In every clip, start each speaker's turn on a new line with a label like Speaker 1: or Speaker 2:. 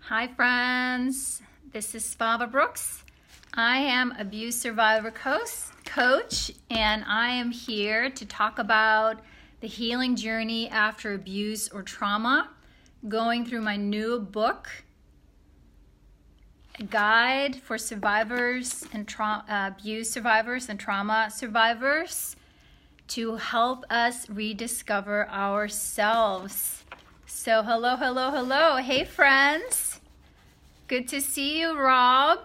Speaker 1: Hi friends, this is Svava Brooks. I am abuse survivor coach and I am here to talk about the healing journey after abuse or trauma, going through my new book, a guide for survivors and abuse survivors and trauma survivors to help us rediscover ourselves. So hello. Hey friends. Good to see you, Rob.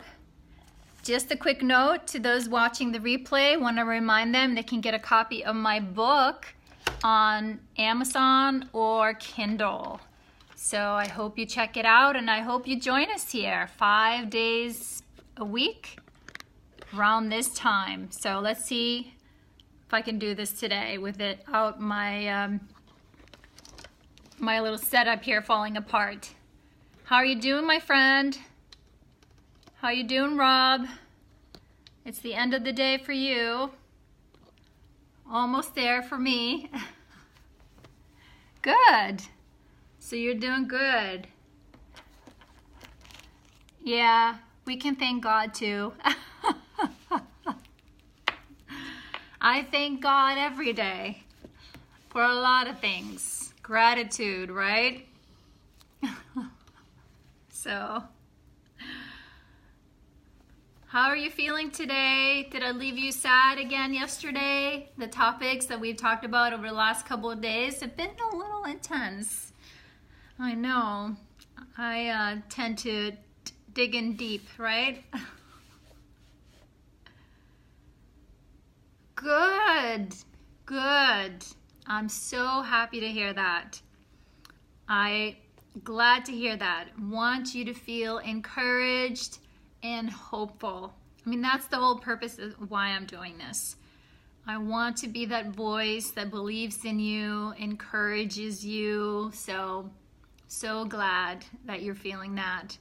Speaker 1: Just a quick note to those watching the replay. Want to remind them they can get a copy of my book on Amazon or Kindle. So I hope you check it out and I hope you join us here 5 days a week around this time. So let's see if I can do this today without my my little setup here falling apart. How are you doing, my friend? How you doing, Rob? It's the end of the day for you. Almost there for me. Good. So you're doing good. Yeah, we can thank God too. I thank God every day for a lot of things. Gratitude, right? So, how are you feeling today? Did I leave you sad again yesterday? The topics that we've talked about over the last couple of days have been a little intense. I know. I tend to dig in deep, right? Good. I'm so happy to hear that. Glad to hear that. Want you to feel encouraged and hopeful. I mean, that's the whole purpose of why I'm doing this. I want to be that voice that believes in you, encourages you. So glad that you're feeling that.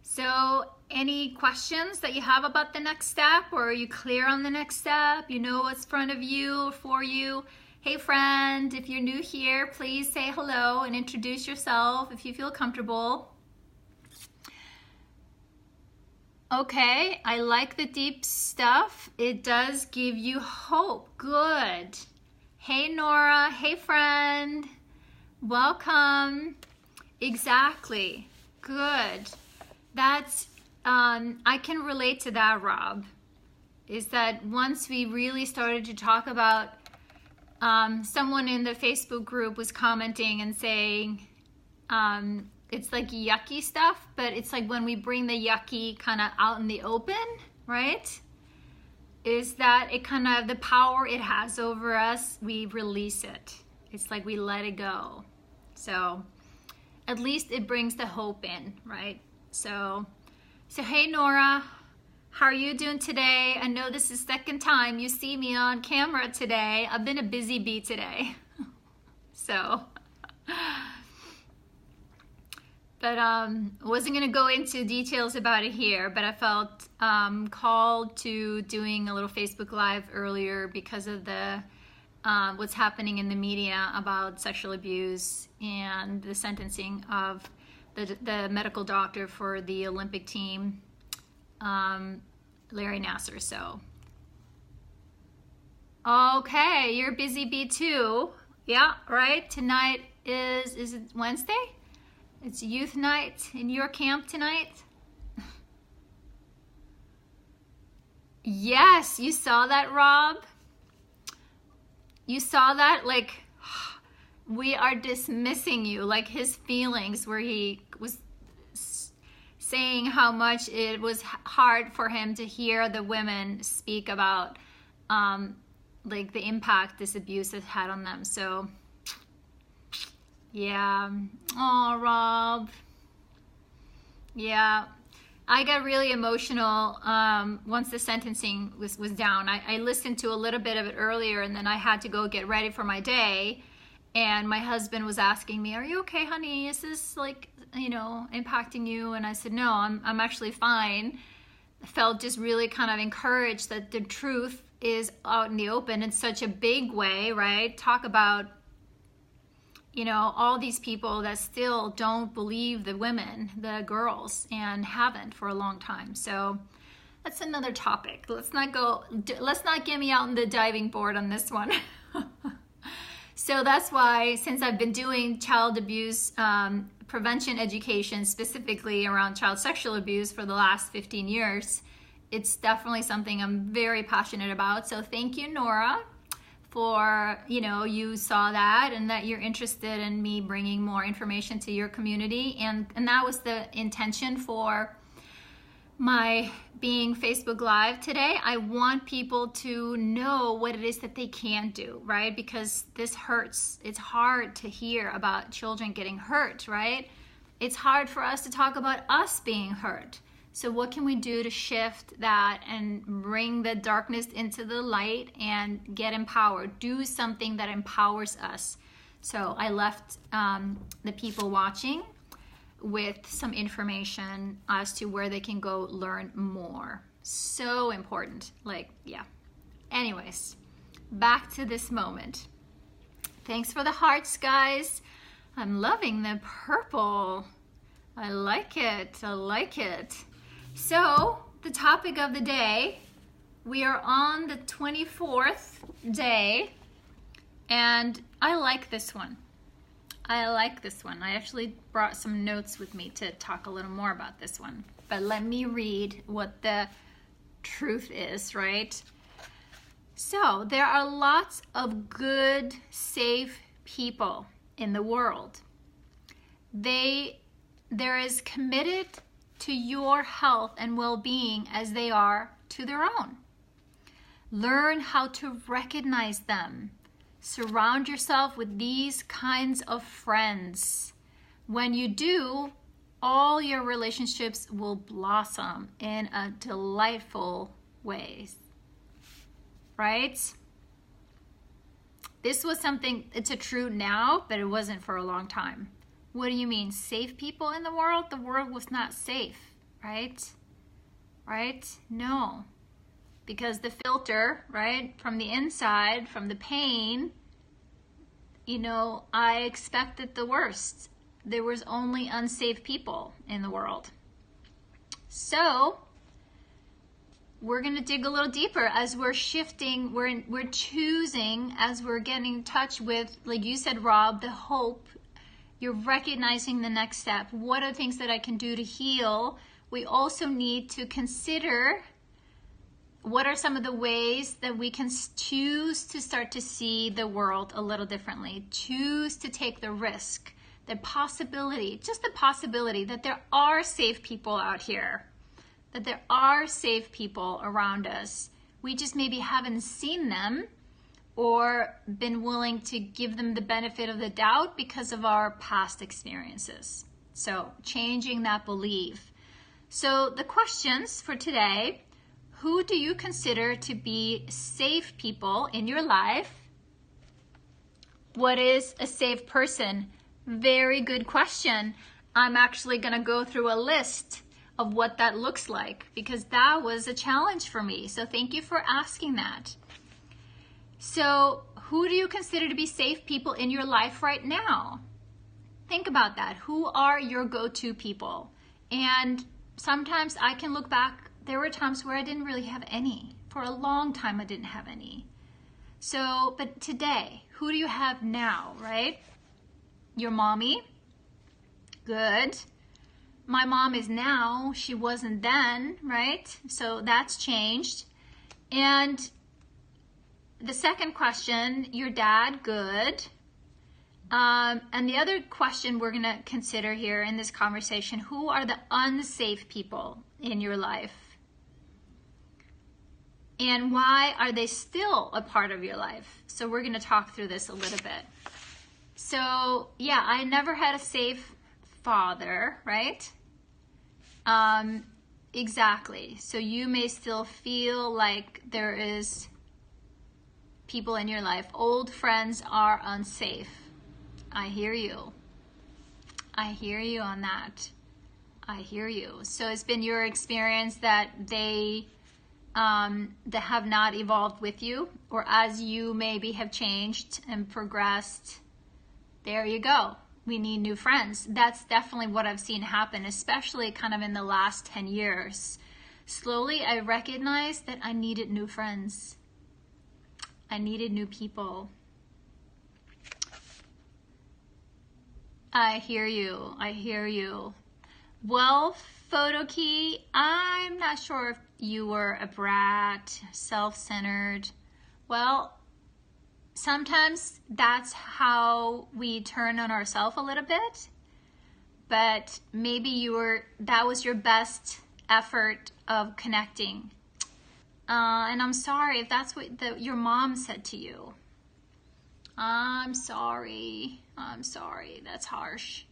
Speaker 1: So any questions that you have about the next step, or are you clear on the next step? You know what's in front of you or for you? Hey friend, if you're new here, please say hello and introduce yourself if you feel comfortable. Okay, I like the deep stuff. It does give you hope. Good. Hey Nora, hey friend. Welcome. Exactly. Good. That's, I can relate to that, Rob. Is that once we really started to talk about someone in the Facebook group was commenting and saying it's like yucky stuff, but it's like when we bring the yucky kind of out in the open, right? Is that it kind of, the power it has over us, we release it. It's like we let it go. So at least it brings the hope in, right? So hey Nora, how are you doing today? I know this is the second time you see me on camera today. I've been a busy bee today. But wasn't gonna go into details about it here, but I felt called to doing a little Facebook Live earlier because of the what's happening in the media about sexual abuse and the sentencing of the medical doctor for the Olympic team, Larry Nassar. So, okay, you're a busy bee too. Yeah, right? Tonight is it Wednesday? It's youth night in your camp tonight? Yes, you saw that, Rob? You saw that? Like, we are dismissing you, like his feelings where he was saying how much it was hard for him to hear the women speak about like the impact this abuse has had on them. So yeah. Oh, Rob. Yeah. I got really emotional once the sentencing was down. I listened to a little bit of it earlier and then I had to go get ready for my day. And my husband was asking me, are you okay, honey? Is this like, you know, impacting you? And I said, no, I'm actually fine. I felt just really kind of encouraged that the truth is out in the open in such a big way, right? Talk about you know, all these people that still don't believe the women, the girls, and haven't for a long time. So that's another topic. Let's not get me out on the diving board on this one. So that's why, since I've been doing child abuse prevention education, specifically around child sexual abuse for the last 15 years, it's definitely something I'm very passionate about. So thank you, Nora, for, you know, you saw that and that you're interested in me bringing more information to your community. And that was the intention for my being Facebook Live today. I want people to know what it is that they can do, right? Because this hurts. It's hard to hear about children getting hurt, right? It's hard for us to talk about us being hurt. So what can we do to shift that and bring the darkness into the light and get empowered? Do something that empowers us. So I left the people watching with some information as to where they can go learn more. So important. Like, yeah. Anyways, back to this moment. Thanks for the hearts, guys. I'm loving the purple. I like it. I like it. So, the topic of the day, we are on the 24th day, and I like this one. I like this one. I actually brought some notes with me to talk a little more about this one. But let me read what the truth is, right? So, there are lots of good, safe people in the world. They're as committed to your health and well-being as they are to their own. Learn how to recognize them. Surround yourself with these kinds of friends. When you do, all your relationships will blossom in a delightful way. Right? This was something, it's a true now, but it wasn't for a long time. What do you mean? Safe people in the world? The world was not safe, right? Right? No. Because the filter, right, from the inside, from the pain, you know, I expected the worst. There was only unsafe people in the world. So, we're going to dig a little deeper as we're shifting, we're choosing, as we're getting in touch with, like you said, Rob, the hope. You're recognizing the next step. What are things that I can do to heal? We also need to consider what are some of the ways that we can choose to start to see the world a little differently? Choose to take the risk, the possibility, just the possibility that there are safe people out here, that there are safe people around us. We just maybe haven't seen them or been willing to give them the benefit of the doubt because of our past experiences. So changing that belief. So the questions for today: who do you consider to be safe people in your life? What is a safe person? Very good question. I'm actually going to go through a list of what that looks like because that was a challenge for me. So thank you for asking that. So who do you consider to be safe people in your life right now? Think about that. Who are your go-to people? And sometimes I can look back. There were times where I didn't really have any. For a long time, I didn't have any. So, but today, who do you have now, right? Your mommy? Good. My mom is now. She wasn't then, right? So that's changed. And the second question, your dad? Good. And the other question we're going to consider here in this conversation, who are the unsafe people in your life? And why are they still a part of your life? So we're going to talk through this a little bit. So yeah, I never had a safe father, right? Exactly. So you may still feel like there is people in your life. Old friends are unsafe. I hear you. I hear you on that. I hear you. So it's been your experience that they have not evolved with you, or as you maybe have changed and progressed, there you go. We need new friends. That's definitely what I've seen happen, especially kind of in the last 10 years. Slowly, I recognized that I needed new friends. I needed new people. I hear you. I hear you. Well, Photo Key, I'm not sure if you were a brat, self-centered. Well, sometimes that's how we turn on ourselves a little bit, but maybe that was your best effort of connecting. And I'm sorry if that's what your mom said to you. I'm sorry. I'm sorry. That's harsh.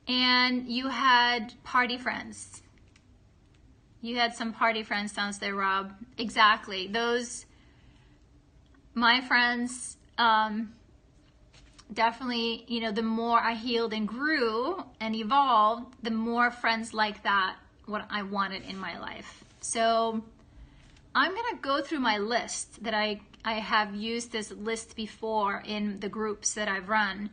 Speaker 1: And you had party friends. You had some party friends down there, Rob. Exactly. My friends, definitely, the more I healed and grew and evolved, the more friends like that, what I wanted in my life. So I'm going to go through my list that I have used this list before in the groups that I've run.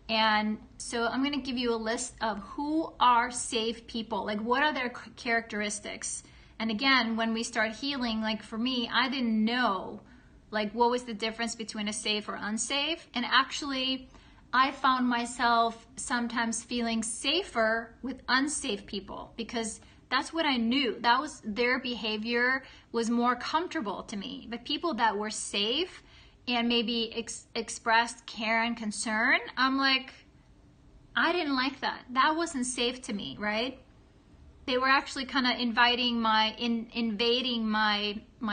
Speaker 1: And so I'm going to give you a list of who are safe people, like what are their characteristics. And again, when we start healing, like for me, I didn't know like what was the difference between a safe or unsafe. And actually, I found myself sometimes feeling safer with unsafe people because that's what I knew. That was their behavior was more comfortable to me. But people that were safe and maybe expressed care and concern, I'm like, I didn't like that. That wasn't safe to me, right? They were actually kind of invading my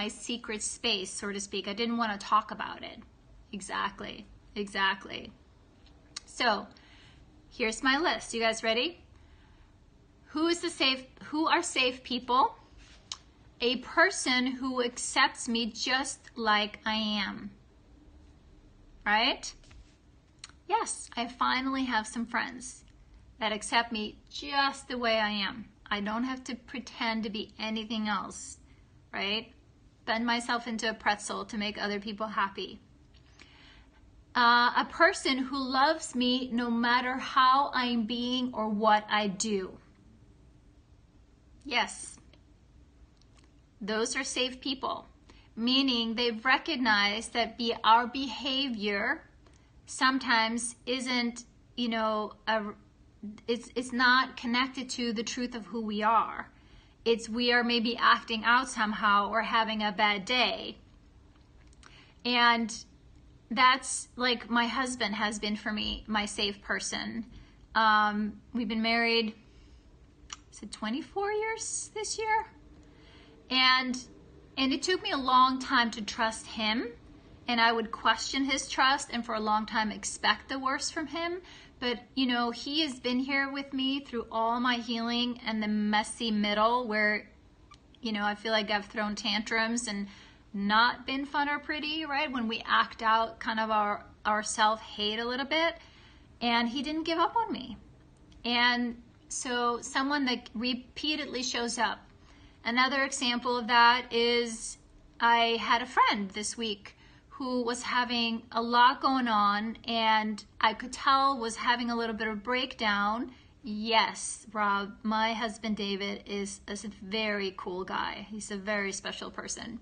Speaker 1: secret space, so to speak. I didn't want to talk about it. Exactly. So here's my list. You guys ready? Who are safe people? A person who accepts me just like I am. Right? Yes, I finally have some friends that accept me just the way I am. I don't have to pretend to be anything else, right? Bend myself into a pretzel to make other people happy. A person who loves me no matter how I'm being or what I do. Yes, those are safe people. Meaning they've recognized that our behavior sometimes isn't, it's not connected to the truth of who we are. We are maybe acting out somehow or having a bad day. And that's like my husband has been for me, my safe person. We've been married, 24 years this year? And it took me a long time to trust him, and I would question his trust and for a long time expect the worst from him. But, he has been here with me through all my healing and the messy middle where, I feel like I've thrown tantrums and not been fun or pretty, right? When we act out kind of our self-hate a little bit, and he didn't give up on me. And so someone that repeatedly shows up. Another example of that is I had a friend this week who was having a lot going on and I could tell was having a little bit of breakdown. Yes, Rob, my husband David is a very cool guy. He's a very special person.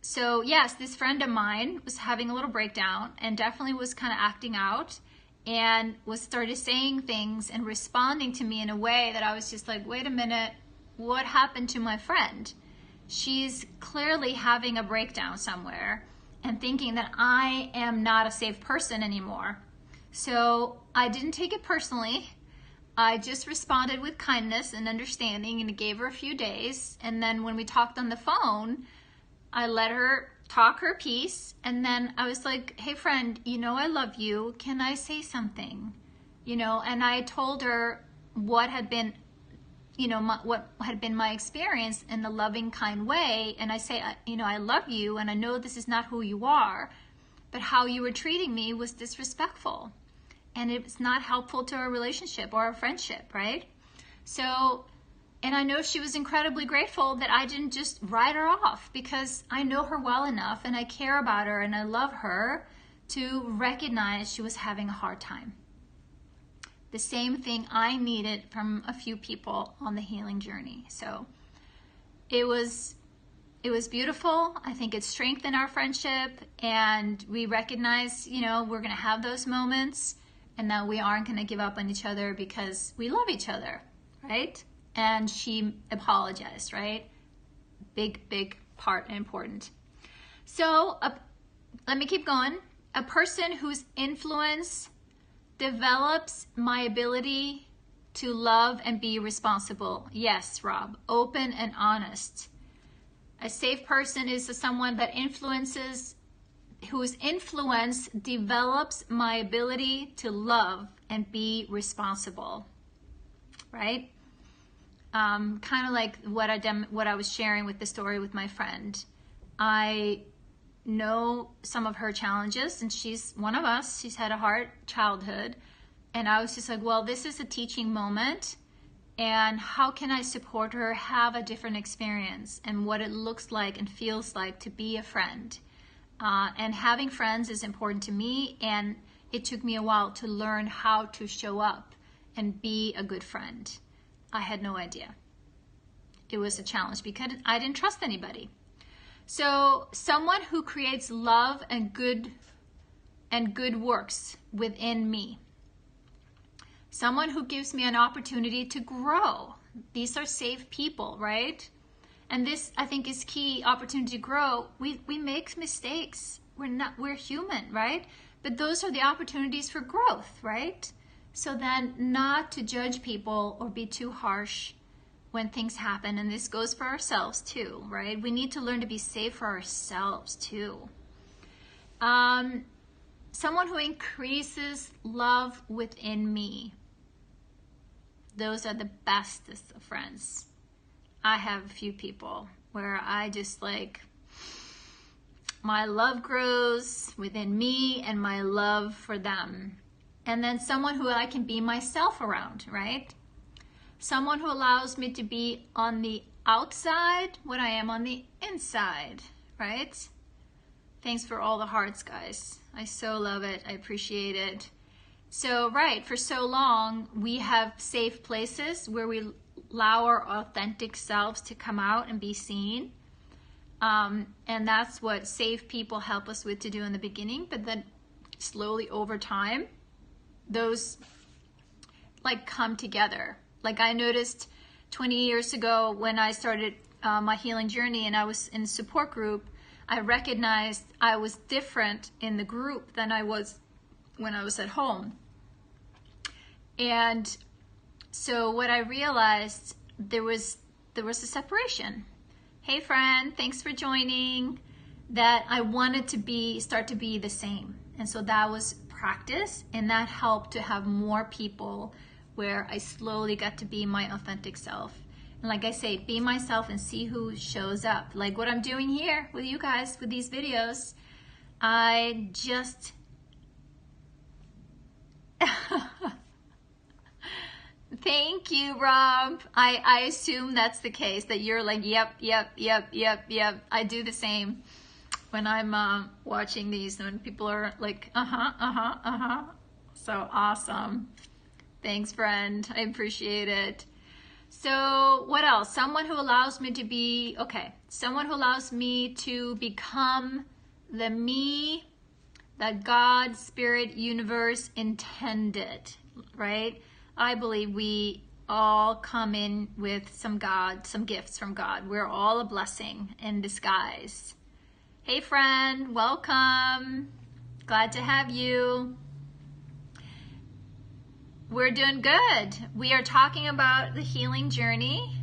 Speaker 1: So yes, this friend of mine was having a little breakdown and definitely was kind of acting out and started saying things and responding to me in a way that I was just like, wait a minute, what happened to my friend? She's clearly having a breakdown somewhere and thinking that I am not a safe person anymore. So I didn't take it personally. I just responded with kindness and understanding and gave her a few days. And then when we talked on the phone, I let her talk her piece. And then I was like, hey friend, I love you. Can I say something? And I told her what had been, what had been my experience in a loving, kind way. And I say, I love you and I know this is not who you are, but how you were treating me was disrespectful. And it's not helpful to our relationship or our friendship, right? So, and I know she was incredibly grateful that I didn't just write her off because I know her well enough and I care about her and I love her to recognize she was having a hard time. The same thing I needed from a few people on the healing journey. So it was beautiful. I think it strengthened our friendship, and we recognize, you know, we're going to have those moments, and that we aren't going to give up on each other because we love each other, right? And she apologized, right? Big part, important. So let me keep going. A person whose influence develops my ability to love and be responsible. Yes, Rob, open and honest. A safe person is someone that whose influence develops my ability to love and be responsible, right? Kind of like what I was sharing with the story with my friend. I know some of her challenges, and she's one of us. She's had a hard childhood, and I was just like, well, this is a teaching moment, and how can I support her have a different experience and what it looks like and feels like to be a friend. And having friends is important to me, and it took me a while to learn how to show up and be a good friend. I had no idea. It was a challenge because I didn't trust anybody. So someone who creates love and good works within me. Someone who gives me an opportunity to grow. These are safe people, right? And this, I think, is key. Opportunity to grow. We make mistakes. We're human, right? But those are the opportunities for growth, right? So then not to judge people or be too harsh when things happen. And this goes for ourselves too, right? We need to learn to be safe for ourselves too. Someone who increases love within me. Those are the bestest of friends. I have a few people where I just like, my love grows within me and my love for them. And then someone who I can be myself around, right? Someone who allows me to be on the outside when I am on the inside, right? Thanks for all the hearts, guys. I so love it. I appreciate it. So, right, for so long, we have safe places where we allow our authentic selves to come out and be seen. And that's what safe people help us with to do in the beginning. But then slowly over time, those like come together. Like I noticed 20 years ago when I started my healing journey and I was in a support group, I recognized I was different in the group than I was when I was at home. And so what I realized, there was a separation. Hey friend, thanks for joining. That I wanted to start to be the same. And so that was practice, and that helped to have more people where I slowly got to be my authentic self. And like I say, be myself and see who shows up. Like what I'm doing here with you guys with these videos. I just thank you, Rob. I assume that's the case, that you're like, yep. I do the same when I'm watching these, when people are like, So awesome. Thanks, friend. I appreciate it. So what else? Someone who allows me to be, someone who allows me to become the me that God, Spirit, Universe intended, right? I believe we all come in with some gifts from God. We're all a blessing in disguise. Hey friend, welcome. Glad to have you. We're doing good. We are talking about the healing journey.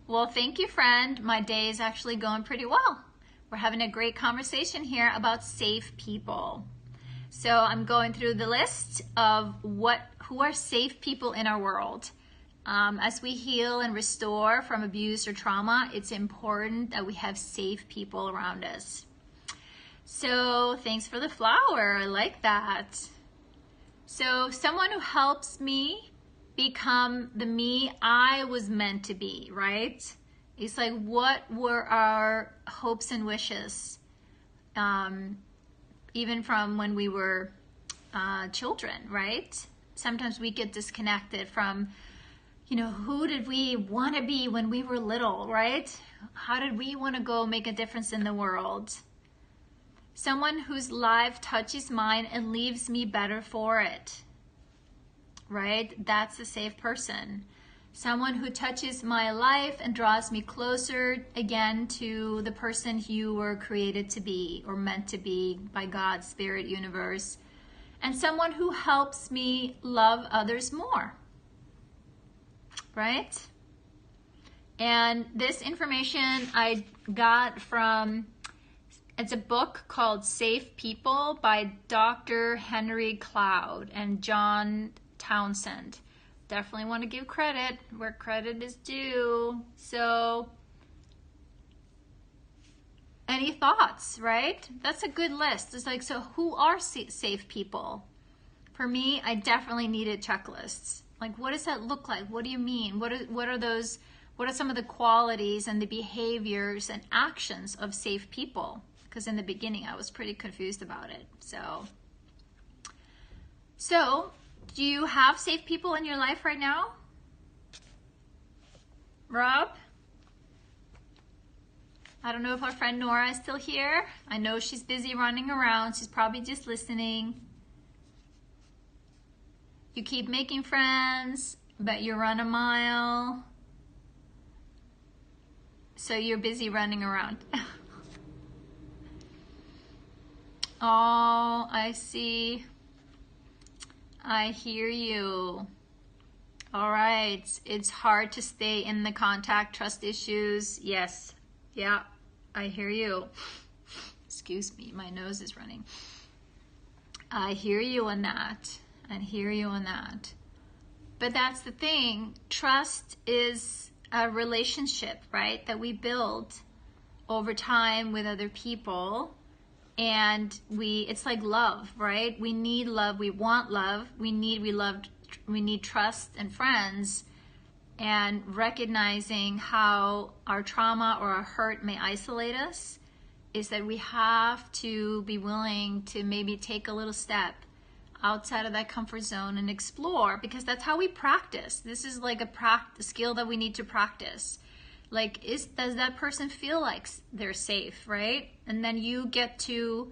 Speaker 1: Well, thank you, friend. My day is actually going pretty well. We're having a great conversation here about safe people. So I'm going through the list of who are safe people in our world. As we heal and restore from abuse or trauma, it's important that we have safe people around us. So thanks for the flower. I like that. So someone who helps me become the me I was meant to be, right? It's like, what were our hopes and wishes? even from when we were children, right? Sometimes we get disconnected from, who did we want to be when we were little, right? How did we want to go make a difference in the world? Someone whose life touches mine and leaves me better for it, right? That's a safe person. Someone who touches my life and draws me closer again to the person you were created to be or meant to be by God's spirit universe. And someone who helps me love others more, right? And this information I got from, it's a book called Safe People by Dr. Henry Cloud and John Townsend. Definitely want to give credit where credit is due. So, any thoughts, right? That's a good list. It's like, so who are safe people? For me, I definitely needed checklists. Like, what does that look like? What do you mean? What are some of the qualities and the behaviors and actions of safe people? Because in the beginning, I was pretty confused about it. So do you have safe people in your life right now? Rob? I don't know if our friend Nora is still here. I know she's busy running around. She's probably just listening. You keep making friends, but you run a mile. So you're busy running around. Oh, I see. I hear you. All right. It's hard to stay in the contact, trust issues. Yes. Yeah, I hear you. Excuse me, my nose is running. I hear you on that. But that's the thing. Trust is a relationship, right? That we build over time with other people. And it's like love, right? We need love. We want love. We need trust and friends. And recognizing how our trauma or our hurt may isolate us is that we have to be willing to maybe take a little step outside of that comfort zone and explore, because that's how we practice. This is like a skill that we need to practice. Like, does that person feel like they're safe, right? And then you get to,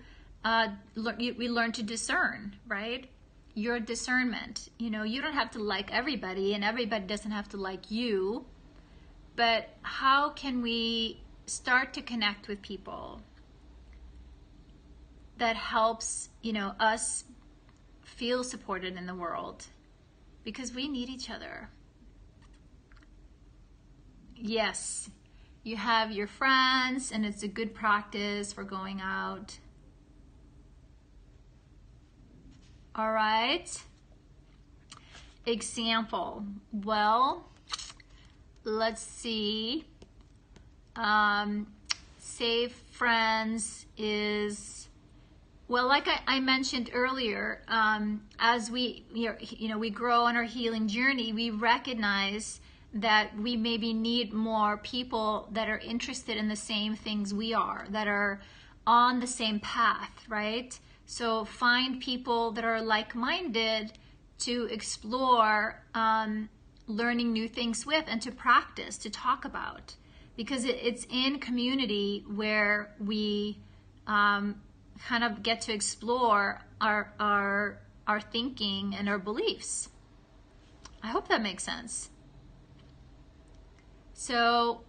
Speaker 1: we learn to discern, right? Your discernment. You don't have to like everybody, and everybody doesn't have to like you. But how can we start to connect with people that helps, us feel supported in the world? Because we need each other. Yes, you have your friends, and it's a good practice for going out. All right. Example. Well, let's see. Safe friends is, well, like I mentioned earlier, as we grow on our healing journey, we recognize that we maybe need more people that are interested in the same things we are, that are on the same path, right? So find people that are like-minded to explore learning new things with, and to practice, to talk about. Because it's in community where we kind of get to explore our thinking and our beliefs. I hope that makes sense. So,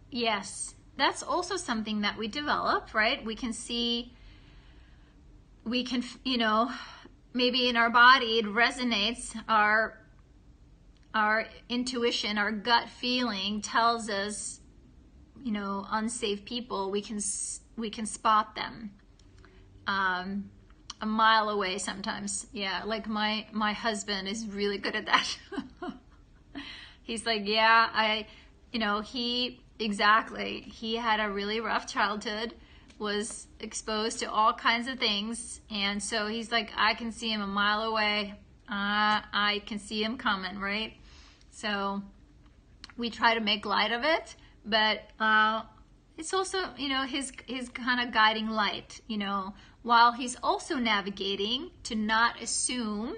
Speaker 1: yes, that's also something that we develop, right? We can see, maybe in our body it resonates, our intuition, our gut feeling tells us, unsafe people. We can spot them a mile away sometimes. Yeah, like my husband is really good at that. He's like, yeah, he had a really rough childhood, was exposed to all kinds of things, and so he's like, I can see him a mile away. I can see him coming, right? So we try to make light of it, but it's also, his kind of guiding light, while he's also navigating to not assume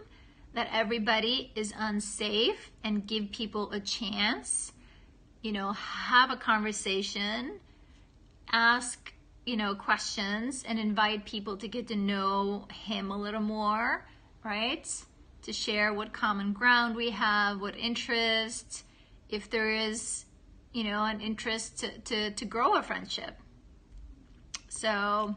Speaker 1: that everybody is unsafe and give people a chance, have a conversation, ask, questions, and invite people to get to know him a little more, right? To share what common ground we have, what interests, if there is, an interest to grow a friendship. So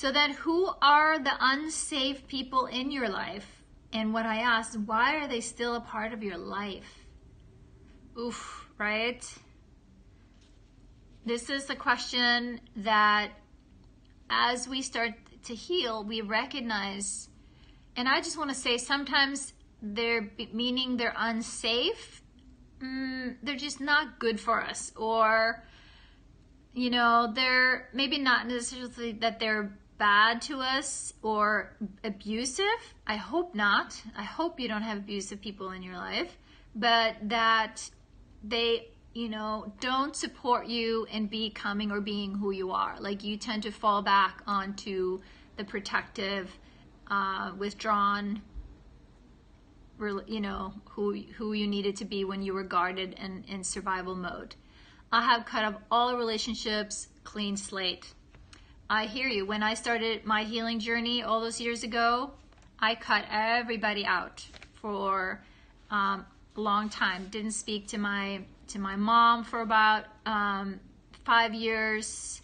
Speaker 1: then who are the unsafe people in your life? And what I asked, why are they still a part of your life? Oof, right? This is the question that as we start to heal, we recognize, and I just want to say sometimes they're unsafe. They're just not good for us, or they're maybe not necessarily that they're bad to us or abusive. I hope not. I hope you don't have abusive people in your life, but that they don't support you in becoming or being who you are. Like, you tend to fall back onto the protective, withdrawn, who you needed to be when you were guarded and in survival mode. I have cut off all relationships, clean slate. I hear you. When I started my healing journey all those years ago, I cut everybody out for a long time. Didn't speak to my mom for about 5 years.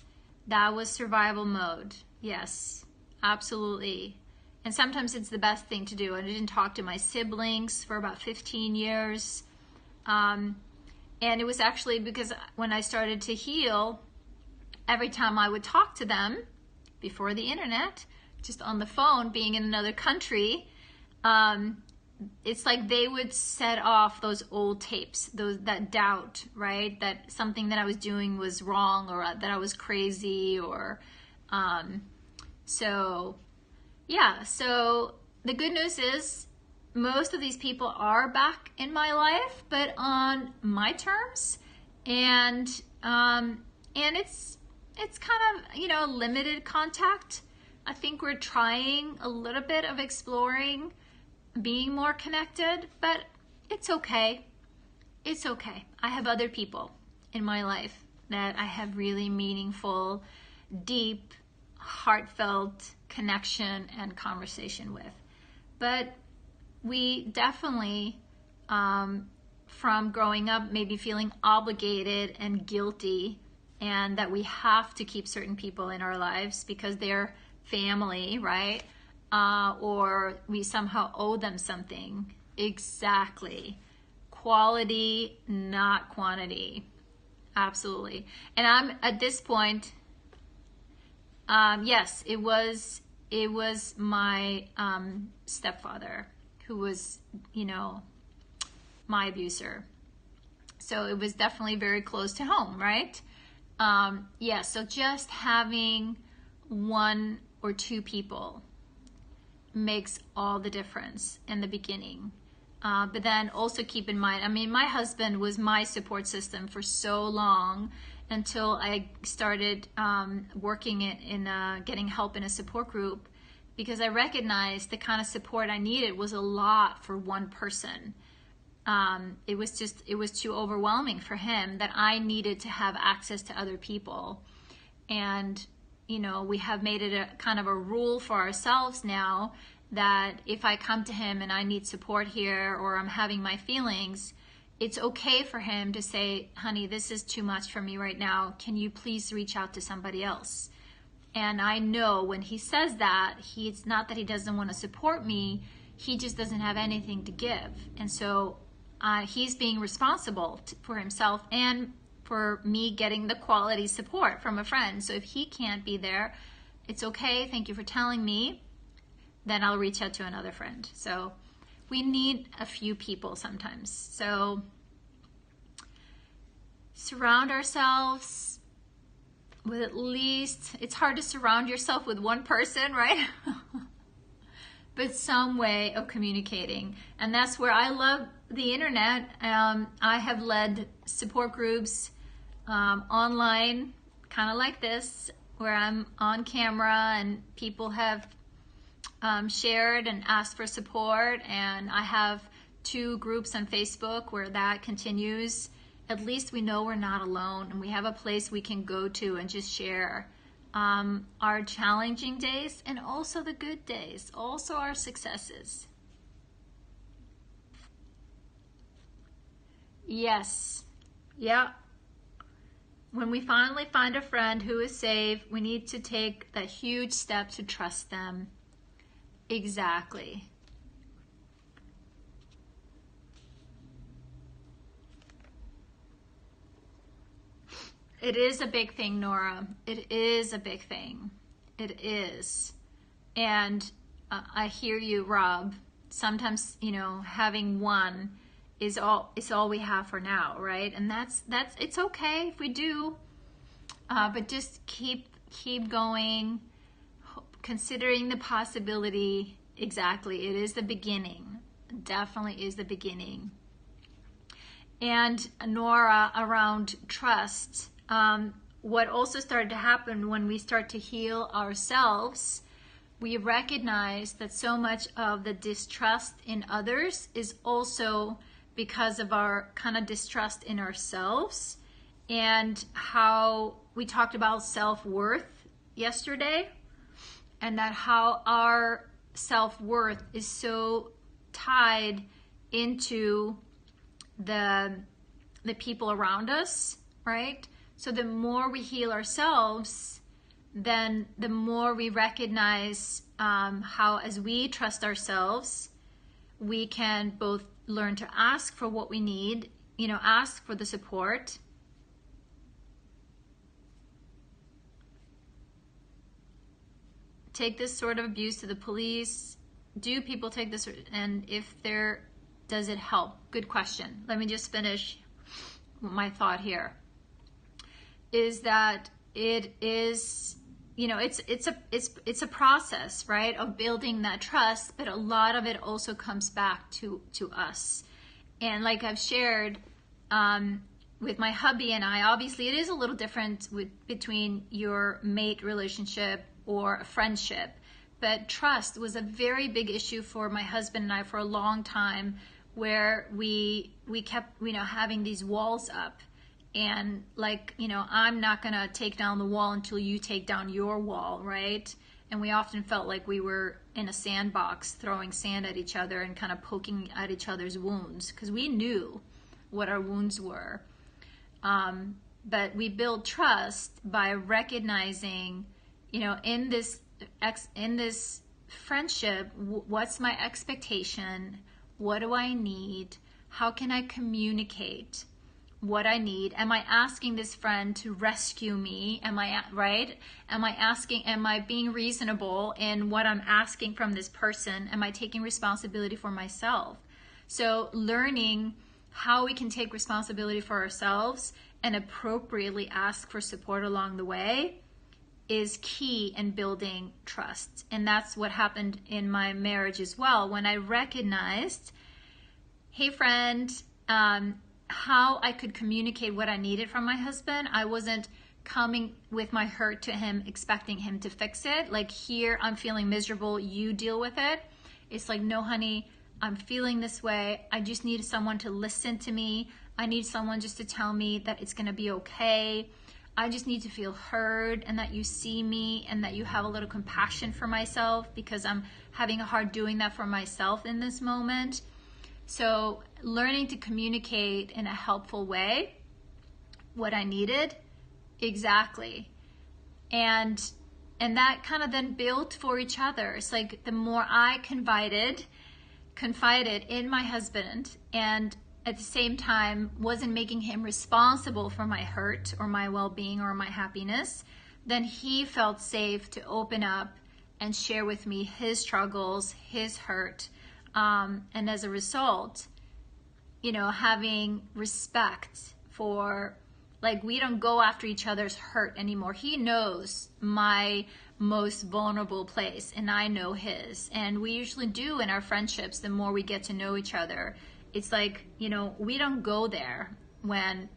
Speaker 1: That was survival mode. Yes, absolutely. And sometimes it's the best thing to do. I didn't talk to my siblings for about 15 years. And it was actually because when I started to heal, every time I would talk to them, before the internet, just on the phone, being in another country, it's like they would set off those old tapes, that doubt, right? That something that I was doing was wrong, or that I was crazy, or so the good news is most of these people are back in my life, but on my terms, and it's kind of limited contact. I think we're trying a little bit of exploring being more connected, but it's okay. It's okay. I have other people in my life that I have really meaningful, deep, heartfelt connection and conversation with. But we definitely, from growing up, maybe feeling obligated and guilty, and that we have to keep certain people in our lives because they're family, right? Or we somehow owe them something. Exactly. Quality, not quantity. Absolutely. And I'm at this point, yes, it was my stepfather who was, my abuser. So it was definitely very close to home, right? So just having one or two people makes all the difference in the beginning. But then also keep in mind, my husband was my support system for so long until I started working in getting help in a support group, because I recognized the kind of support I needed was a lot for one person. It was too overwhelming for him, that I needed to have access to other people. And, we have made it a kind of a rule for ourselves now that if I come to him and I need support here, or I'm having my feelings, it's okay for him to say, honey, this is too much for me right now. Can you please reach out to somebody else? And I know when he says that, it's not that he doesn't want to support me, he just doesn't have anything to give. And so he's being responsible for himself and for me getting the quality support from a friend. So if he can't be there, it's okay. Thank you for telling me. Then I'll reach out to another friend. So we need a few people sometimes. So surround ourselves with at least, it's hard to surround yourself with one person, right? But some way of communicating. And that's where I love the internet. I have led support groups online, kind of like this, where I'm on camera and people have shared and asked for support, and I have 2 groups on Facebook where that continues. At least we know we're not alone, and we have a place we can go to and just share our challenging days and also the good days, also our successes. Yes. Yeah. When we finally find a friend who is safe, we need to take that huge step to trust them. Exactly. It is a big thing, Nora. It is a big thing. It is. And I hear you, Rob. Sometimes, having one is all we have for now, right? And that's it's okay if we do. But just keep going, considering the possibility. Exactly. It is the beginning. Definitely is the beginning. And Nora, around trust, what also started to happen when we start to heal ourselves, we recognize that so much of the distrust in others is also because of our kind of distrust in ourselves, and how we talked about self-worth yesterday, and that how our self-worth is so tied into the people around us, right? So the more we heal ourselves, then the more we recognize how, as we trust ourselves, we can both learn to ask for what we need, ask for the support. Take this sort of abuse to the police. Do people take this, and if there, does it help? Good question. Let me just finish my thought here. Is that it is, it's a process, right, of building that trust, but a lot of it also comes back to us. And like I've shared with my hubby and I, obviously it is a little different between your mate relationship or a friendship, but trust was a very big issue for my husband and I for a long time, where we kept having these walls up. And I'm not gonna take down the wall until you take down your wall, right? And we often felt like we were in a sandbox throwing sand at each other and kind of poking at each other's wounds, because we knew what our wounds were. But we build trust by recognizing, in this friendship, what's my expectation? What do I need? How can I communicate what I need? Am I asking this friend to rescue me? Am I being reasonable in what I'm asking from this person? Am I taking responsibility for myself? So learning how we can take responsibility for ourselves and appropriately ask for support along the way is key in building trust. And that's what happened in my marriage as well, when I recognized, hey friend, how I could communicate what I needed from my husband. I wasn't coming with my hurt to him expecting him to fix it. Like, here, I'm feeling miserable, you deal with it. It's like, no honey, I'm feeling this way. I just need someone to listen to me. I need someone just to tell me that it's gonna be okay. I just need to feel heard, and that you see me, and that you have a little compassion for myself, because I'm having a hard doing that for myself in this moment. So learning to communicate in a helpful way what I needed, exactly. And that kind of then built for each other. It's like, the more I confided in my husband, and at the same time wasn't making him responsible for my hurt or my well-being or my happiness, then he felt safe to open up and share with me his struggles, his hurt. And as a result, having respect for, like, we don't go after each other's hurt anymore. He knows my most vulnerable place, and I know his. And we usually do in our friendships, the more we get to know each other. It's like, we don't go there.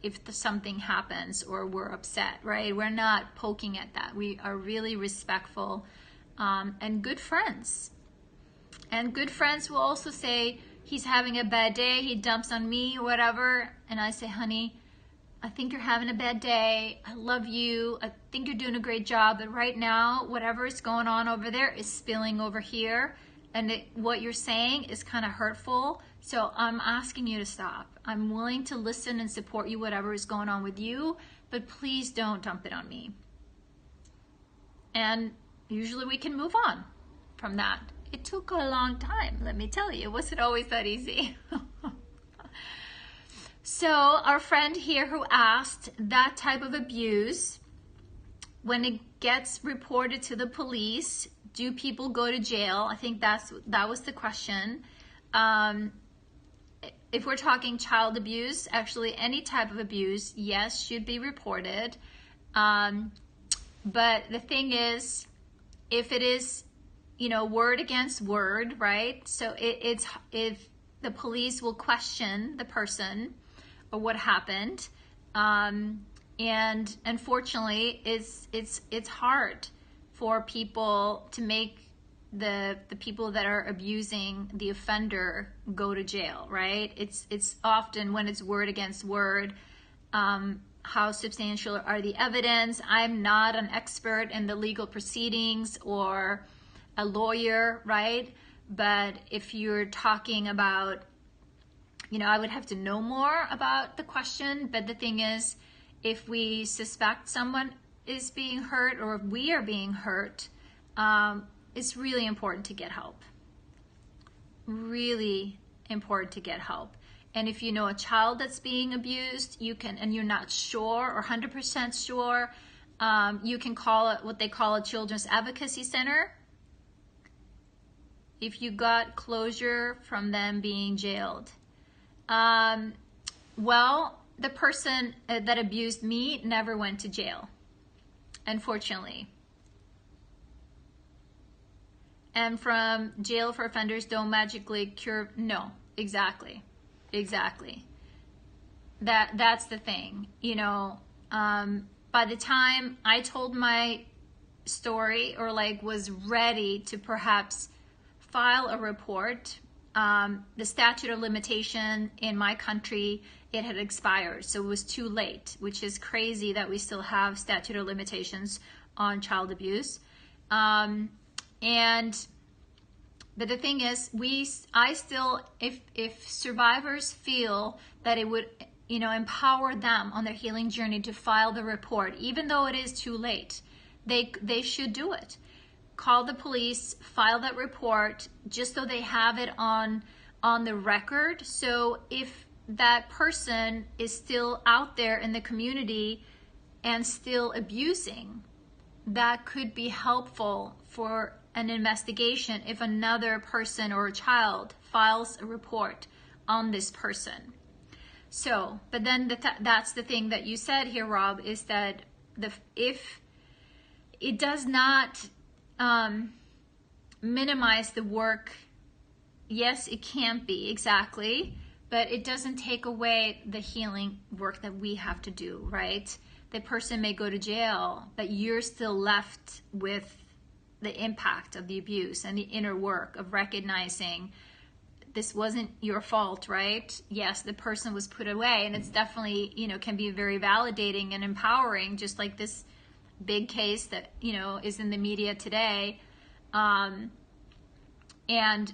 Speaker 1: if something happens or we're upset, right? We're not poking at that. We are really respectful and good friends. And good friends will also say, he's having a bad day, he dumps on me or whatever. And I say, honey, I think you're having a bad day. I love you. I think you're doing a great job. But right now, whatever is going on over there is spilling over here. And what you're saying is kind of hurtful. So I'm asking you to stop. I'm willing to listen and support you, whatever is going on with you. But please don't dump it on me. And usually we can move on from that. It took a long time, let me tell you. It wasn't always that easy. So our friend here who asked, that type of abuse, when it gets reported to the police, do people go to jail? I think that was the question. If we're talking child abuse, actually any type of abuse, yes, should be reported. But the thing is, if it is, word against word, right? So if the police will question the person or what happened, and unfortunately, it's hard for people to make the people that are abusing the offender go to jail, right? It's often when it's word against word. How substantial are the evidence? I'm not an expert in the legal proceedings or a lawyer, right? But if you're talking about, I would have to know more about the question. But the thing is, if we suspect someone is being hurt or if we are being hurt, it's really important to get help. Really important to get help. And if you know a child that's being abused, and you're not sure or 100% sure, you can call it what they call a Children's Advocacy Center. If you got closure from them being jailed. Well, the person that abused me never went to jail, unfortunately. And from jail for offenders don't magically cure, no, exactly. That's the thing, by the time I told my story or was ready to perhaps file a report, the statute of limitation in my country, it had expired. So it was too late, which is crazy that we still have statute of limitations on child abuse. But the thing is, if survivors feel that it would, empower them on their healing journey to file the report, even though it is too late, they should do it. Call the police, file that report, just so they have it on the record. So if that person is still out there in the community and still abusing, that could be helpful for an investigation if another person or a child files a report on this person. So, but then that's the thing that you said here, Rob, is that if it does not minimize the work, yes, it can't be, exactly, but it doesn't take away the healing work that we have to do, right? The person may go to jail, but you're still left with the impact of the abuse and the inner work of recognizing this wasn't your fault, right? Yes, the person was put away, and it's definitely, can be very validating and empowering, just like this big case that, is in the media today. And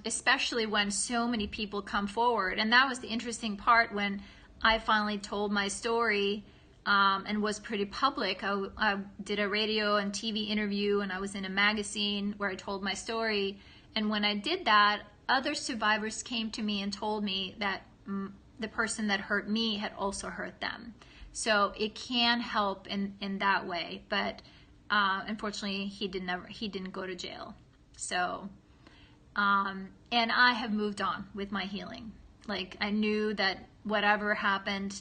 Speaker 1: especially when so many people come forward. And that was the interesting part when I finally told my story, and was pretty public. I did a radio and TV interview, and I was in a magazine where I told my story. And when I did that, other survivors came to me and told me that the person that hurt me had also hurt them. So it can help in that way. But unfortunately, he didn't go to jail. So, and I have moved on with my healing. I knew that whatever happened,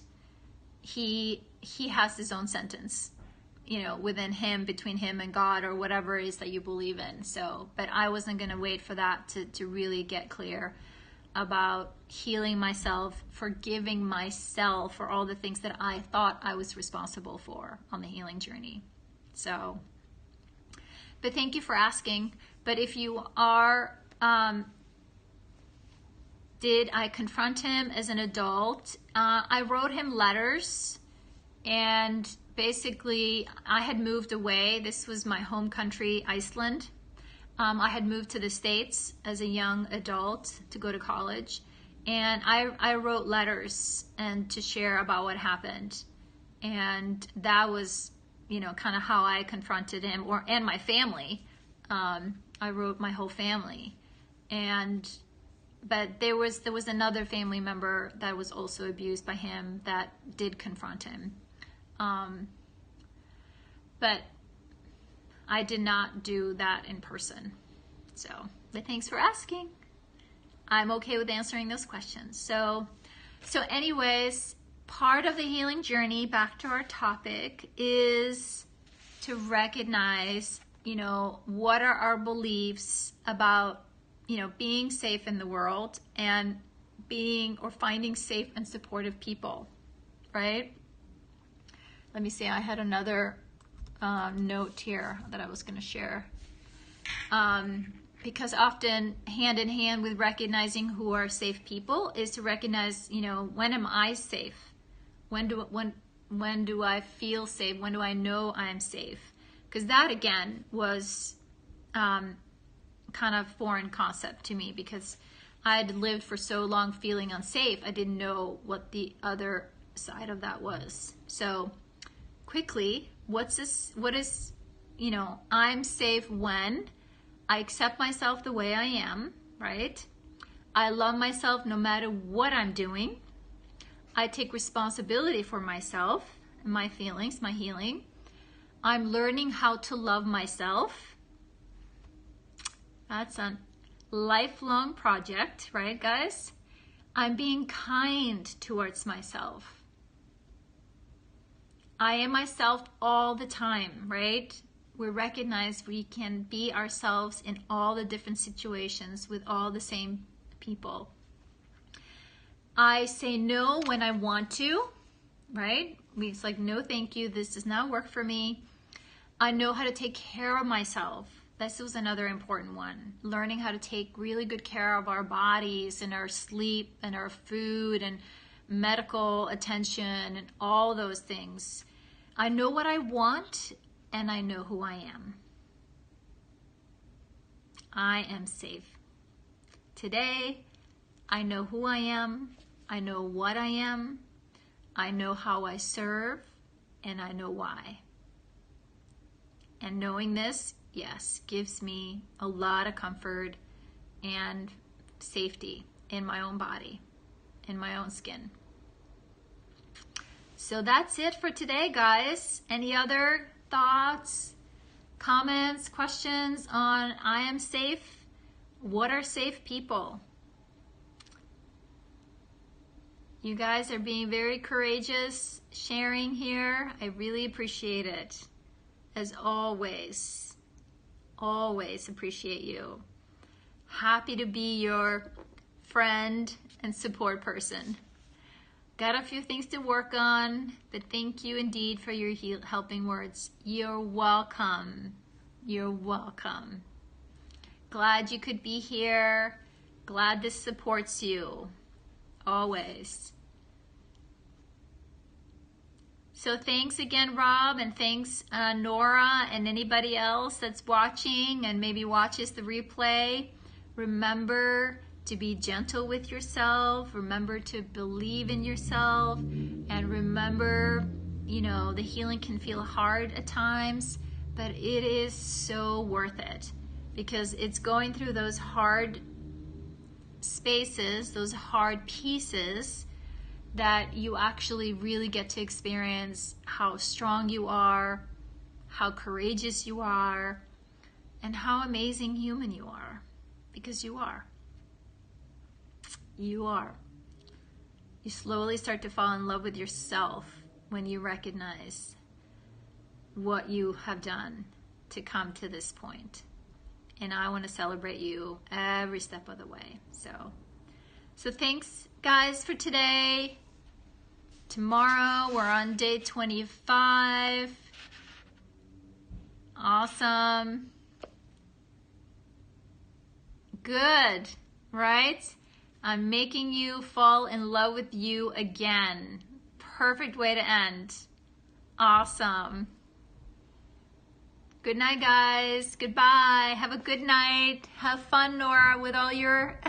Speaker 1: he has his own sentence, within him, between him and God, or whatever it is that you believe in. So, but I wasn't going to wait for that to really get clear. about healing myself, forgiving myself for all the things that I thought I was responsible for on the healing journey. So, but thank you for asking. But if you are, did I confront him as an adult? I wrote him letters, and basically I had moved away. This was my home country, Iceland. I had moved to the States as a young adult to go to college, and I wrote letters and to share about what happened. And that was, you know, kind of how I confronted him, and my family. I wrote my whole family. But there was another family member that was also abused by him that did confront him. But I did not do that in person. So, but thanks for asking. I'm okay with answering those questions. So anyways, part of the healing journey, back to our topic, is to recognize, you know, what are our beliefs about, you know, being safe in the world and being or finding safe and supportive people, right? Let me see, I had another note here that I was going to share. Because often hand in hand with recognizing who are safe people is to recognize, you know, when am I safe? When do I feel safe? When do I know I'm safe? Because that again was kind of foreign concept to me, because I'd lived for so long feeling unsafe. I didn't know what the other side of that was. So quickly, what is, you know, I'm safe when I accept myself the way I am, right? I love myself no matter what I'm doing. I take responsibility for myself, my feelings, my healing. I'm learning how to love myself. That's a lifelong project, right, guys? I'm being kind towards myself. I am myself all the time, right? We recognize we can be ourselves in all the different situations with all the same people. I say no when I want to, right? It's like, no, thank you. This does not work for me. I know how to take care of myself. This was another important one. Learning how to take really good care of our bodies and our sleep and our food and medical attention and all those things. I know what I want and I know who I am. I am safe. Today, I know who I am. I know what I am. I know how I serve, and I know why. And knowing this, yes, gives me a lot of comfort and safety in my own body, in my own skin. So that's it for today, guys. Any other thoughts, comments, questions on I am safe? What are safe people? You guys are being very courageous, sharing here. I really appreciate it. As always, always appreciate you. Happy to be your friend and support person. Got a few things to work on, but thank you indeed for your helping words. You're welcome. You're welcome. Glad you could be here. Glad this supports you. Always. So thanks again, Rob, and thanks Nora and anybody else that's watching and maybe watches the replay. Remember to be gentle with yourself. Remember to believe in yourself. And remember, you know, the healing can feel hard at times, but it is so worth it, because it's going through those hard spaces, those hard pieces, that you actually really get to experience how strong you are, how courageous you are, and how amazing human you are, because you are. You are. You slowly start to fall in love with yourself when you recognize what you have done to come to this point. And I want to celebrate you every step of the way. So So thanks, guys, for today. Tomorrow, we're on day 25. Awesome. Good, right? I'm making you fall in love with you again. Perfect way to end. Awesome. Good night, guys. Goodbye. Have a good night. Have fun, Nora, with all your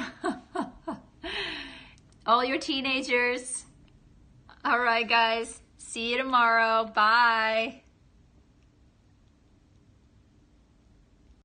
Speaker 1: all your teenagers. All right, guys. See you tomorrow. Bye.